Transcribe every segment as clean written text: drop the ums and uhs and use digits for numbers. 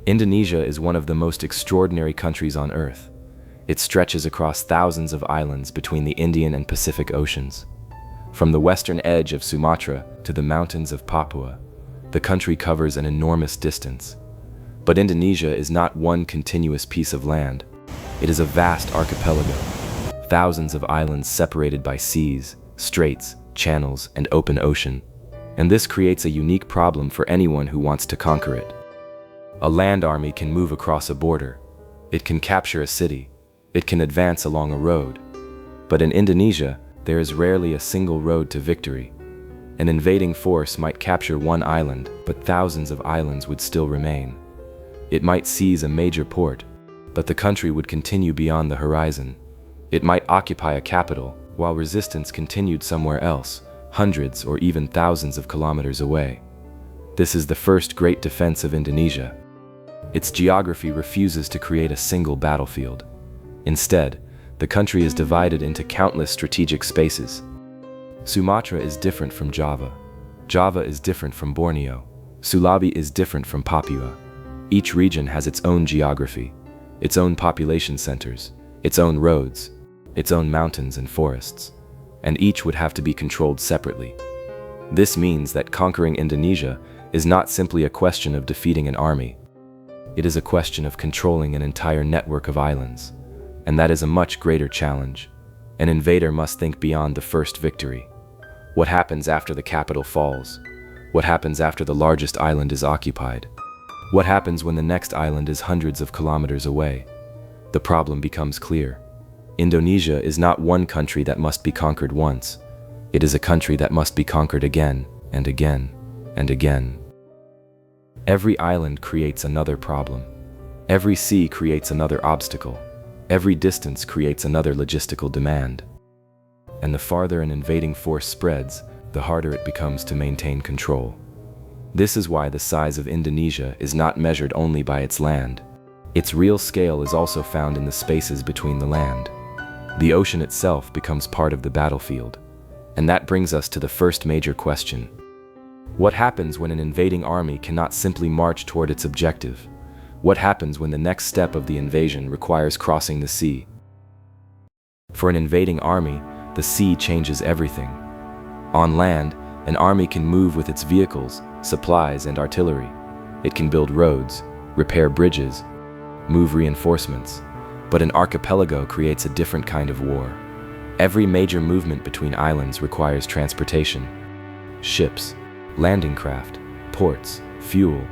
Indonesia is one of the most extraordinary countries on Earth. It stretches across thousands of islands between the Indian and Pacific Oceans. From the western edge of Sumatra to the mountains of Papua, the country covers an enormous distance. But Indonesia is not one continuous piece of land. It is a vast archipelago, thousands of islands separated by seas, straits, channels, and open ocean. And this creates a unique problem for anyone who wants to conquer it. A land army can move across a border. It can capture a city. It can advance along a road. But in Indonesia, there is rarely a single road to victory. An invading force might capture one island, but thousands of islands would still remain. It might seize a major port, but the country would continue beyond the horizon. It might occupy a capital, while resistance continued somewhere else, hundreds or even thousands of kilometers away. This is the first great defense of Indonesia. Its geography refuses to create a single battlefield. Instead, the country is divided into countless strategic spaces. Sumatra is different from Java. Java is different from Borneo. Sulawesi is different from Papua. Each region has its own geography, its own population centers, its own roads, its own mountains and forests, and each would have to be controlled separately. This means that conquering Indonesia is not simply a question of defeating an army. It is a question of controlling an entire network of islands, and that is a much greater challenge. An invader must think beyond the first victory. What happens after the capital falls? What happens after the largest island is occupied? What happens when the next island is hundreds of kilometers away? The problem becomes clear. Indonesia is not one country that must be conquered once. It is a country that must be conquered again and again and again. Every island creates another problem. Every sea creates another obstacle. Every distance creates another logistical demand. And the farther an invading force spreads, the harder it becomes to maintain control. This is why the size of Indonesia is not measured only by its land. Its real scale is also found in the spaces between the land. The ocean itself becomes part of the battlefield. And that brings us to the first major question. What happens when an invading army cannot simply march toward its objective? What happens when the next step of the invasion requires crossing the sea? For an invading army, the sea changes everything. On land, an army can move with its vehicles, supplies, and artillery. It can build roads, repair bridges, move reinforcements. But an archipelago creates a different kind of war. Every major movement between islands requires transportation. Ships, landing craft, ports, fuel,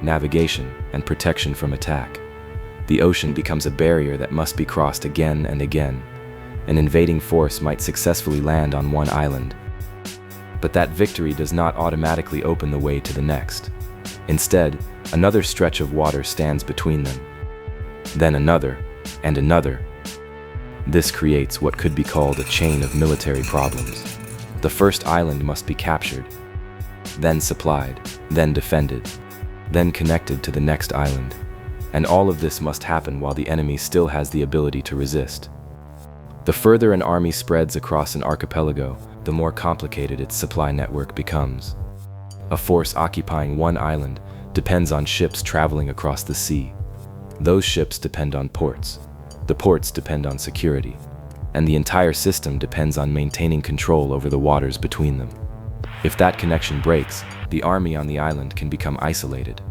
navigation, and protection from attack. The ocean becomes a barrier that must be crossed again and again. An invading force might successfully land on one island, but that victory does not automatically open the way to the next. Instead, another stretch of water stands between them. Then another, and another. This creates what could be called a chain of military problems. The first island must be captured, then supplied, then defended, then connected to the next island. And all of this must happen while the enemy still has the ability to resist. The further an army spreads across an archipelago, the more complicated its supply network becomes. A force occupying one island depends on ships traveling across the sea. Those ships depend on ports. The ports depend on security. And the entire system depends on maintaining control over the waters between them. If that connection breaks, the army on the island can become isolated.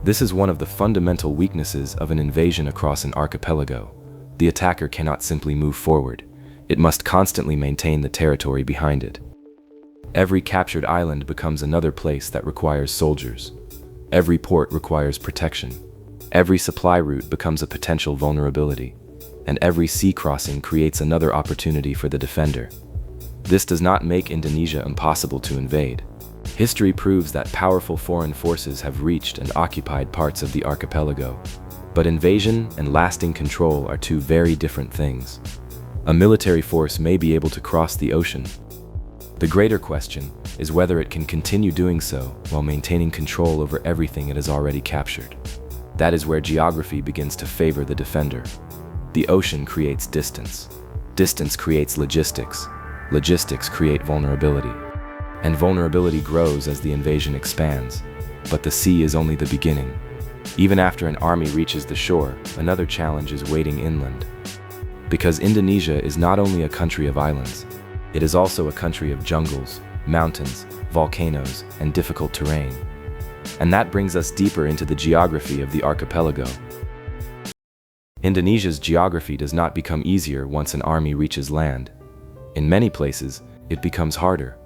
This is one of the fundamental weaknesses of an invasion across an archipelago. The attacker cannot simply move forward. It must constantly maintain the territory behind it. Every captured island becomes another place that requires soldiers. Every port requires protection. Every supply route becomes a potential vulnerability. And every sea crossing creates another opportunity for the defender. This does not make Indonesia impossible to invade. History proves that powerful foreign forces have reached and occupied parts of the archipelago. But invasion and lasting control are two very different things. A military force may be able to cross the ocean. The greater question is whether it can continue doing so while maintaining control over everything it has already captured. That is where geography begins to favor the defender. The ocean creates distance. Distance creates logistics. Logistics create vulnerability. And vulnerability grows as the invasion expands. But the sea is only the beginning. Even after an army reaches the shore, another challenge is waiting inland. Because Indonesia is not only a country of islands, it is also a country of jungles, mountains, volcanoes, and difficult terrain. And that brings us deeper into the geography of the archipelago. Indonesia's geography does not become easier once an army reaches land. In many places, it becomes harder.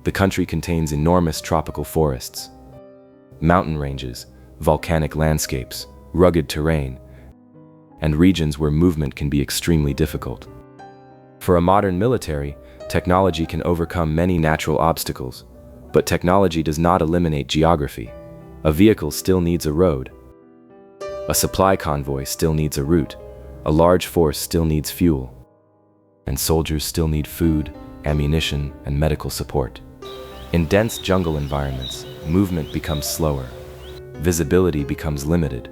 The country contains enormous tropical forests, mountain ranges, volcanic landscapes, rugged terrain, and regions where movement can be extremely difficult. For a modern military, technology can overcome many natural obstacles, but technology does not eliminate geography. A vehicle still needs a road. A supply convoy still needs a route. A large force still needs fuel. And soldiers still need food, ammunition, and medical support. In dense jungle environments, movement becomes slower. Visibility becomes limited,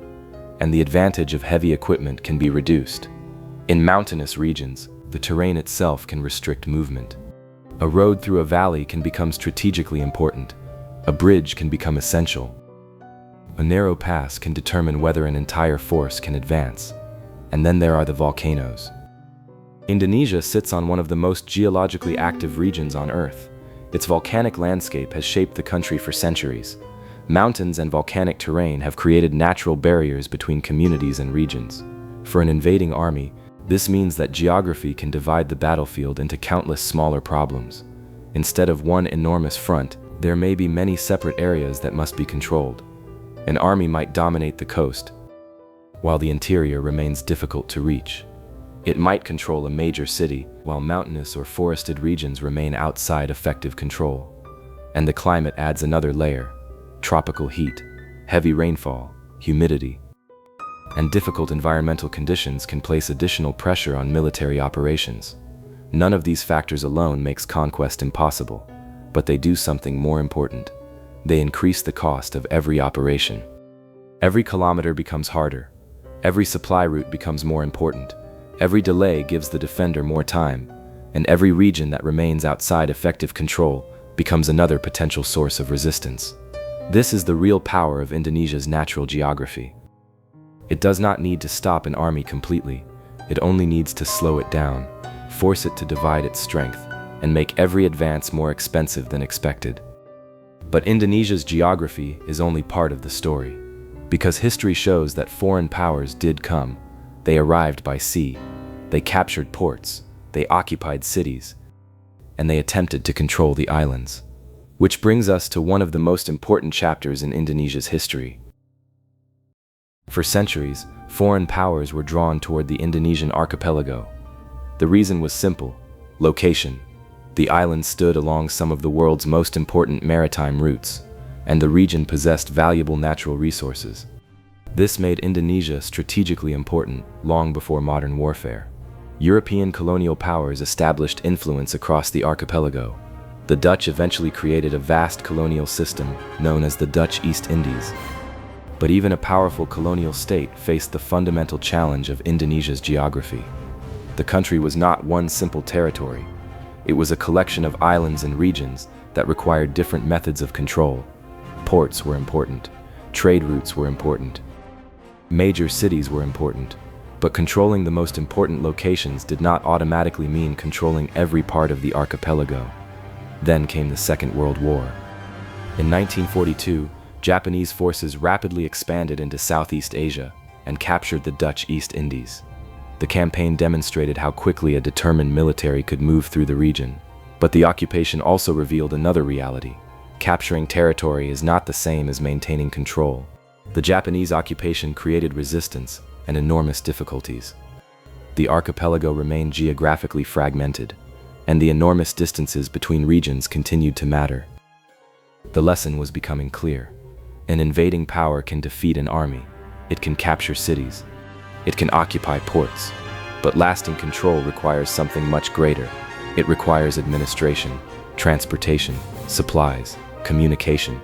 and the advantage of heavy equipment can be reduced. In mountainous regions, the terrain itself can restrict movement. A road through a valley can become strategically important. A bridge can become essential. A narrow pass can determine whether an entire force can advance. And then there are the volcanoes. Indonesia sits on one of the most geologically active regions on Earth. Its volcanic landscape has shaped the country for centuries. Mountains and volcanic terrain have created natural barriers between communities and regions. For an invading army, this means that geography can divide the battlefield into countless smaller problems. Instead of one enormous front, there may be many separate areas that must be controlled. An army might dominate the coast, while the interior remains difficult to reach. It might control a major city, while mountainous or forested regions remain outside effective control. And the climate adds another layer: tropical heat, heavy rainfall, humidity, and difficult environmental conditions can place additional pressure on military operations. None of these factors alone makes conquest impossible, but they do something more important. They increase the cost of every operation. Every kilometer becomes harder. Every supply route becomes more important. Every delay gives the defender more time, and every region that remains outside effective control becomes another potential source of resistance. This is the real power of Indonesia's natural geography. It does not need to stop an army completely. It only needs to slow it down, force it to divide its strength, and make every advance more expensive than expected. But Indonesia's geography is only part of the story, because history shows that foreign powers did come. They arrived by sea, they captured ports, they occupied cities, and they attempted to control the islands. Which brings us to one of the most important chapters in Indonesia's history. For centuries, foreign powers were drawn toward the Indonesian archipelago. The reason was simple: location. The island stood along some of the world's most important maritime routes, and the region possessed valuable natural resources. This made Indonesia strategically important long before modern warfare. European colonial powers established influence across the archipelago. The Dutch eventually created a vast colonial system known as the Dutch East Indies. But even a powerful colonial state faced the fundamental challenge of Indonesia's geography. The country was not one simple territory. It was a collection of islands and regions that required different methods of control. Ports were important. Trade routes were important. Major cities were important. But controlling the most important locations did not automatically mean controlling every part of the archipelago. Then came the Second World War. In 1942, Japanese forces rapidly expanded into Southeast Asia and captured the Dutch East Indies. The campaign demonstrated how quickly a determined military could move through the region. But the occupation also revealed another reality. Capturing territory is not the same as maintaining control. The Japanese occupation created resistance and enormous difficulties. The archipelago remained geographically fragmented, and the enormous distances between regions continued to matter. The lesson was becoming clear. An invading power can defeat an army. It can capture cities. It can occupy ports. But lasting control requires something much greater. It requires administration, transportation, supplies, communication,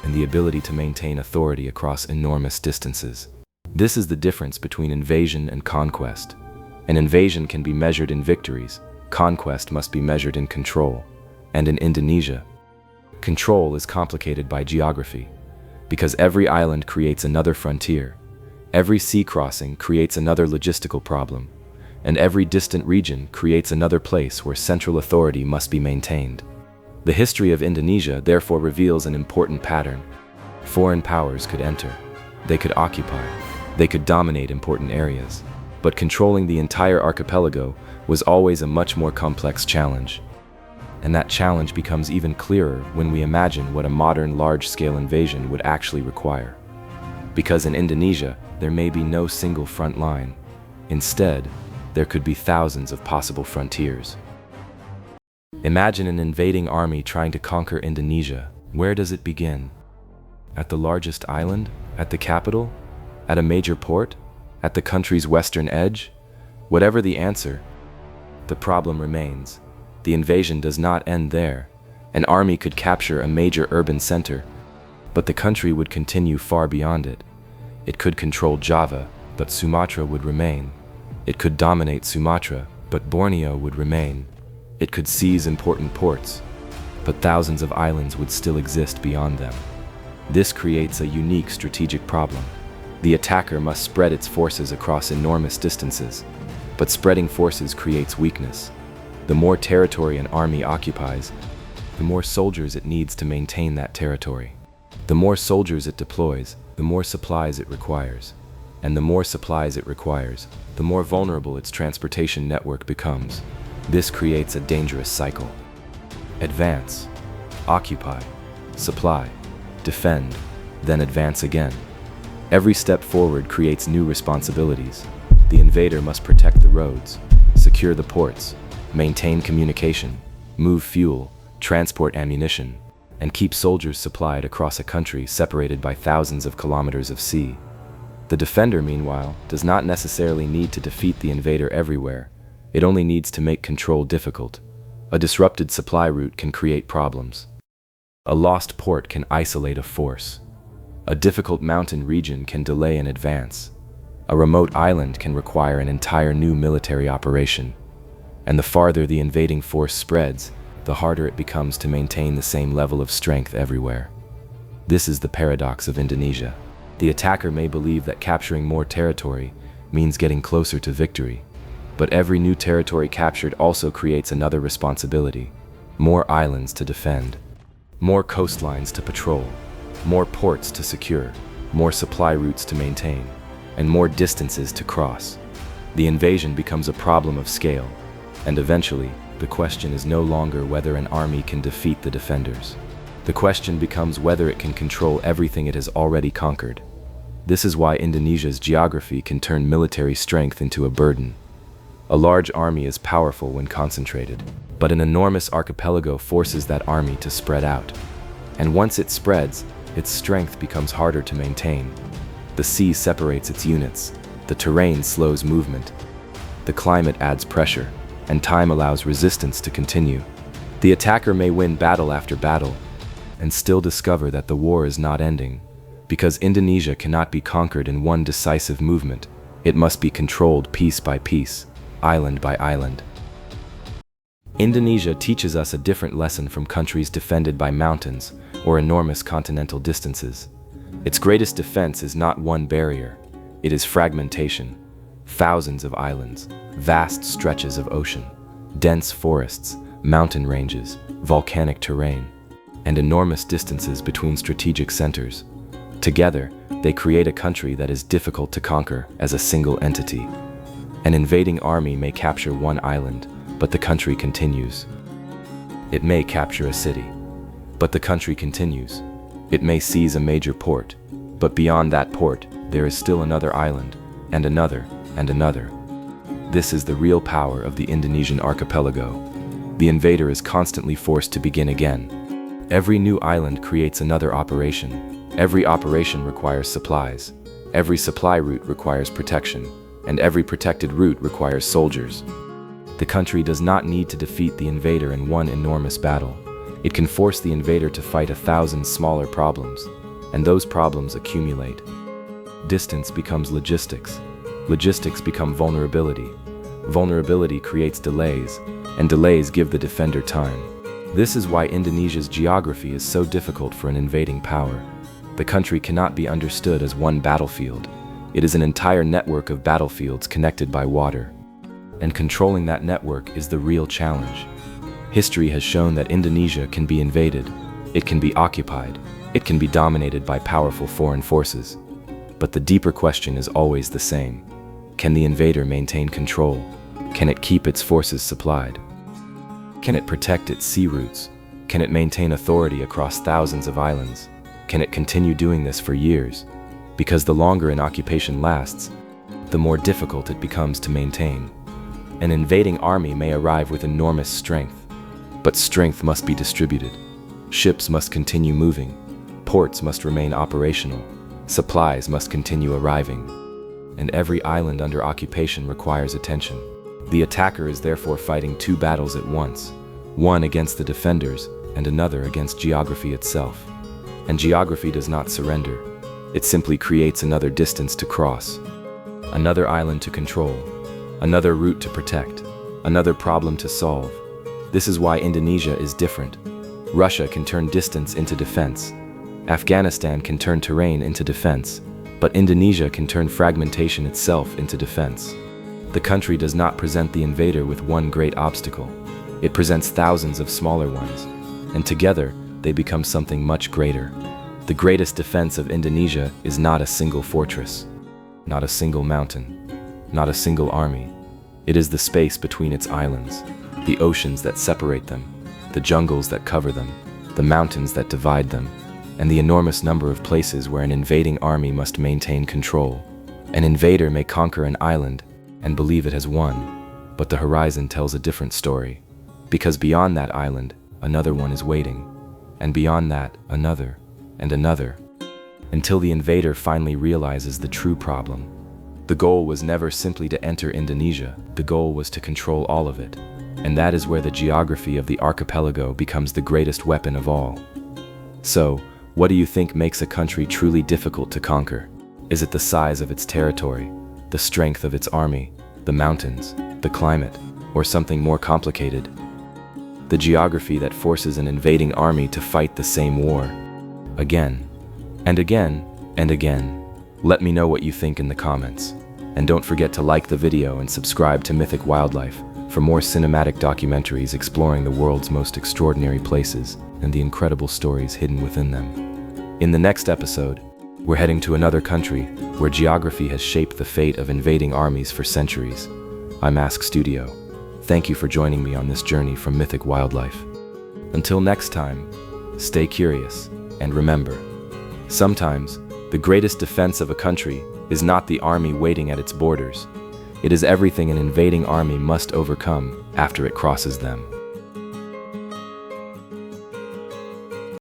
and the ability to maintain authority across enormous distances. This is the difference between invasion and conquest. An invasion can be measured in victories. Conquest must be measured in control. And in Indonesia, control is complicated by geography. because every island creates another frontier, every sea crossing creates another logistical problem, and every distant region creates another place where central authority must be maintained. The history of Indonesia therefore reveals an important pattern. Foreign powers could enter, they could occupy, they could dominate important areas, but controlling the entire archipelago was always a much more complex challenge. And that challenge becomes even clearer when we imagine what a modern large-scale invasion would actually require. Because in Indonesia, there may be no single front line. Instead, there could be thousands of possible frontiers. Imagine an invading army trying to conquer Indonesia. Where does it begin? At the largest island? At the capital? At a major port? At the country's western edge? Whatever the answer, the problem remains. The invasion does not end there. An army could capture a major urban center, but the country would continue far beyond it. It could control Java, but Sumatra would remain. It could dominate Sumatra, but Borneo would remain. It could seize important ports, but thousands of islands would still exist beyond them. This creates a unique strategic problem. The attacker must spread its forces across enormous distances, but spreading forces creates weakness. The more territory an army occupies, the more soldiers it needs to maintain that territory. The more soldiers it deploys, the more supplies it requires. And the more supplies it requires, the more vulnerable its transportation network becomes. This creates a dangerous cycle. Advance, occupy, supply, defend, then advance again. Every step forward creates new responsibilities. The invader must protect the roads, secure the ports, maintain communication, move fuel, transport ammunition, and keep soldiers supplied across a country separated by thousands of kilometers of sea. The defender, meanwhile, does not necessarily need to defeat the invader everywhere. It only needs to make control difficult. A disrupted supply route can create problems. A lost port can isolate a force. A difficult mountain region can delay an advance. A remote island can require an entire new military operation. And the farther the invading force spreads, the harder it becomes to maintain the same level of strength everywhere. This is the paradox of Indonesia. The attacker may believe that capturing more territory means getting closer to victory, but every new territory captured also creates another responsibility: more islands to defend, more coastlines to patrol, more ports to secure, more supply routes to maintain, and more distances to cross. The invasion becomes a problem of scale, and eventually, the question is no longer whether an army can defeat the defenders. The question becomes whether it can control everything it has already conquered. This is why Indonesia's geography can turn military strength into a burden. A large army is powerful when concentrated, but an enormous archipelago forces that army to spread out. And once it spreads, its strength becomes harder to maintain. The sea separates its units, the terrain slows movement, the climate adds pressure, and time allows resistance to continue. The attacker may win battle after battle, and still discover that the war is not ending. Because Indonesia cannot be conquered in one decisive movement, it must be controlled piece by piece, island by island. Indonesia teaches us a different lesson from countries defended by mountains or enormous continental distances. Its greatest defense is not one barrier, it is fragmentation. Thousands of islands, vast stretches of ocean, dense forests, mountain ranges, volcanic terrain, and enormous distances between strategic centers. Together, they create a country that is difficult to conquer as a single entity. An invading army may capture one island, but the country continues. It may capture a city, but the country continues. It may seize a major port, but beyond that port, there is still another island, and another, and another. This is the real power of the Indonesian archipelago. The invader is constantly forced to begin again. Every new island creates another operation. Every operation requires supplies. Every supply route requires protection, and every protected route requires soldiers. The country does not need to defeat the invader in one enormous battle. It can force the invader to fight 1,000 smaller problems, and those problems accumulate. Distance becomes logistics. Logistics become vulnerability. Vulnerability creates delays, and delays give the defender time. This is why Indonesia's geography is so difficult for an invading power. The country cannot be understood as one battlefield. It is an entire network of battlefields connected by water. And controlling that network is the real challenge. History has shown that Indonesia can be invaded, it can be occupied, it can be dominated by powerful foreign forces. But the deeper question is always the same. Can the invader maintain control? Can it keep its forces supplied? Can it protect its sea routes? Can it maintain authority across thousands of islands? Can it continue doing this for years? Because the longer an occupation lasts, the more difficult it becomes to maintain. An invading army may arrive with enormous strength, but strength must be distributed. Ships must continue moving, ports must remain operational, supplies must continue arriving, and every island under occupation requires attention. The attacker is therefore fighting two battles at once, one against the defenders and another against geography itself. And geography does not surrender. It simply creates another distance to cross, another island to control, another route to protect, another problem to solve. This is why Indonesia is different. Russia can turn distance into defense. Afghanistan can turn terrain into defense, but Indonesia can turn fragmentation itself into defense. The country does not present the invader with one great obstacle. It presents thousands of smaller ones, and together they become something much greater. The greatest defense of Indonesia is not a single fortress, not a single mountain, not a single army. It is the space between its islands, the oceans that separate them, the jungles that cover them, the mountains that divide them, and the enormous number of places where an invading army must maintain control. An invader may conquer an island and believe it has won, but the horizon tells a different story. Because beyond that island, another one is waiting, and beyond that, another, and another, until the invader finally realizes the true problem. The goal was never simply to enter Indonesia, the goal was to control all of it. And that is where the geography of the archipelago becomes the greatest weapon of all. So, what do you think makes a country truly difficult to conquer? Is it the size of its territory, the strength of its army, the mountains, the climate, or something more complicated? The geography that forces an invading army to fight the same war, again, and again, and again. Let me know what you think in the comments. And don't forget to like the video and subscribe to Mythic Wildlife for more cinematic documentaries exploring the world's most extraordinary places and the incredible stories hidden within them. In the next episode, we're heading to another country where geography has shaped the fate of invading armies for centuries. I'm Ask Studio. Thank you for joining me on this journey from Mythic Wildlife. Until next time, stay curious and remember, sometimes the greatest defense of a country is not the army waiting at its borders. It is everything an invading army must overcome after it crosses them.